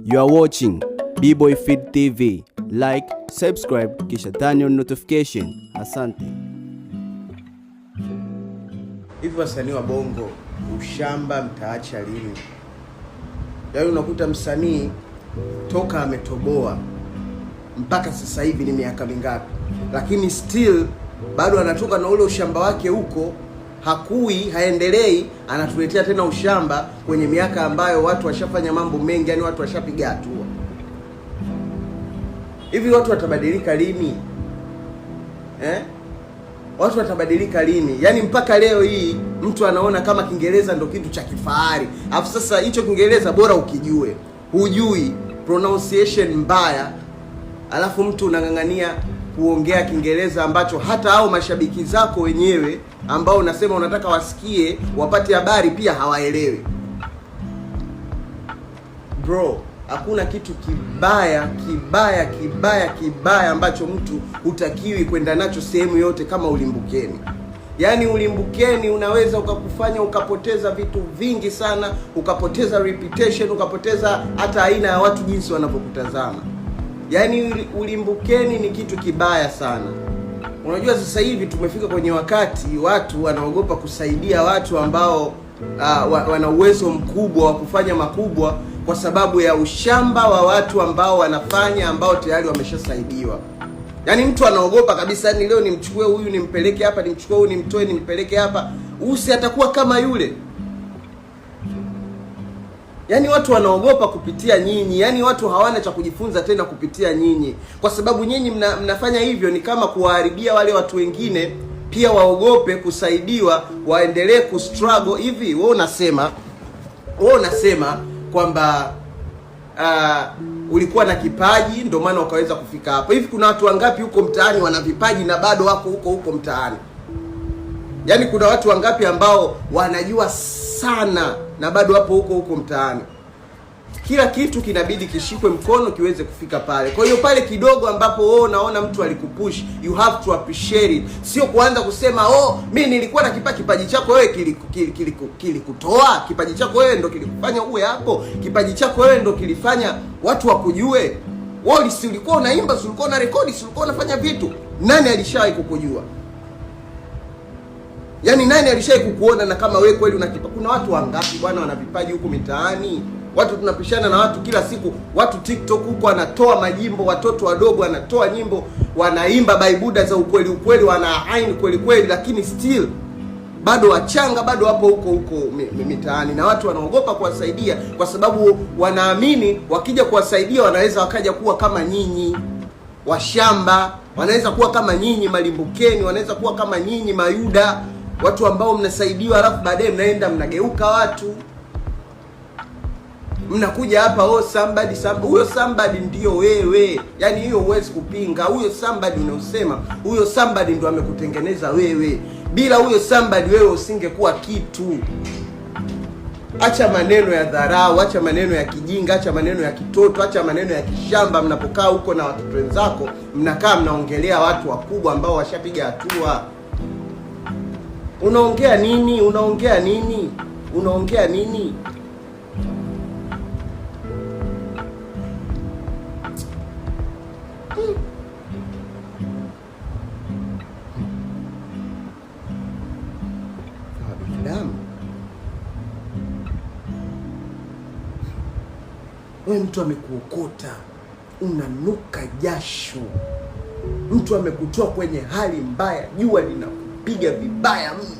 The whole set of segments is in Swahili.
You are watching B-Boy Feed TV. Like, subscribe, kisha turn on notification. Asante. Hivi wasanii wa Bongo, ushamba mtaacha lini? Yaani unakuta msanii toka ametoboa mpaka sasa hivi ni miaka mingapi, lakini still bado anatoka na ule ushamba wake huko, hakui, haendelei, anatuletea tena ushamba kwenye miaka ambayo watu washafanya mambo mengi, yani watu washapiga hatua. Hivi watu watabadilika lini? Watu watabadilika lini? Yaani mpaka leo hii mtu anaona kama Kiingereza ndo kitu cha kifahari. Alafu sasa hicho Kiingereza bora ukijue. Hujui, pronunciation mbaya. Alafu mtu unang'ang'ania kuongea Kiingereza ambacho hata hao mashabiki zako wenyewe ambao unasema unataka wasikie, wapate habari pia hawaelewi. Bro, hakuna kitu kibaya ambacho mtu hutakiwi kwenda nacho sehemu yote kama ulimbukeni. Yaani ulimbukeni unaweza ukakufanya ukapoteza vitu vingi sana, ukapoteza reputation, ukapoteza hata aina ya watu jinsi wanavyokutazama. Yaani ulimbukeni ni kitu kibaya sana. Unajua sasa hivi tumefika kwenye wakati watu wanaogopa kusaidia watu ambao wana uwezo mkubwa wa kufanya makubwa kwa sababu ya ushamba wa watu ambao wanafanya, ambao tayari wameshasaidiwa. Yaani mtu anaogopa kabisa, yani leo nimchukue huyu nimpeleke hapa, nimchukue huyu nimtoe nimpeleke hapa, usi atakuwa kama yule. Yaani watu wanaogopa kupitia nyinyi, yaani watu hawana cha kujifunza tena kupitia nyinyi. Kwa sababu nyinyi mnafanya hivyo ni kama kuwaharibia wale watu wengine pia waogope kusaidiwa, waendelee kustruggle hivi. Wewe unasema kwamba ulikuwa na kipaji ndio maana ukaweza kufika hapo. Hivi kuna watu wangapi huko mtaani wana vipaji na bado wako huko mtaani? Yaani kuna watu wangapi ambao wanajua sana na bado wapo huko mtaani? Kila kitu kinabidi kishikwe mkono kiweze kufika pale. Kwa hiyo pale kidogo ambapo wewe unaona mtu alikupush, you have to appreciate it. Sio kuanza kusema mimi nilikuwa na kipaji chako wewe kilikutoa, kipaji chako wewe ndo kilikufanya uwe hapo, kipaji chako wewe ndo kilifanya watu wakujue. Wewe ulikuwa unaimba, ulikuwa una rekodi, ulikuwa unafanya vitu. Nani alishawahi kukujua? Yaani nani alishawahi kukuona na kama wewe kweli una kipaji? Kuna watu wangapi bwana wana vipaji huko mitaani? Watu tunapishana na watu kila siku. Watu TikTok huko wanatoa majimbo, watoto wadogo wanatoa nyimbo, wanaimba baibuda za ukweli, wanaaini kweli, lakini still bado wachanga, bado wapo huko mitaani, na watu wanaogopa kuwasaidia kwa sababu wanaamini wakija kuwasaidia wanaweza wakaja kuwa kama nyinyi washamba, wanaweza kuwa kama nyinyi malimbukeni, wanaweza kuwa kama nyinyi mayuda, watu ambao mnasaidiwa alafu baadaye mnaenda mnageuka watu. Mnakuja hapa somebody. Huyo somebody ndio wewe. Yaani hiyo huwezi kupinga. Huyo somebody unaosema, huyo somebody ndio amekutengeneza wewe. Bila huyo somebody wewe usingekuwa kitu. Acha maneno ya dharau, acha maneno ya kijinga, acha maneno ya kitoto, acha maneno ya kishamba. Mnapokaa huko na watoto wenzako, mnakaa mnaongelea watu wakubwa ambao washapiga hatua. Unaongea nini? Wewe mtu amekuokota, unanuka jasho. Mtu amekutoa kwenye hali mbaya, jua linakupiga vibaya mno.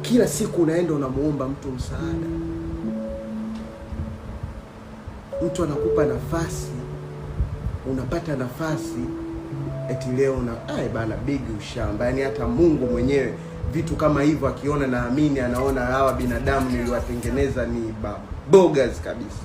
Kila siku unaenda unamuomba mtu msaada. Mtu anakupa nafasi, unapata nafasi, eti leo bana big ushamba. Yaani hata Mungu mwenyewe vitu kama hivyo akiona, naamini anaona hawa binadamu niliwatengeneza ni bogus kabisa.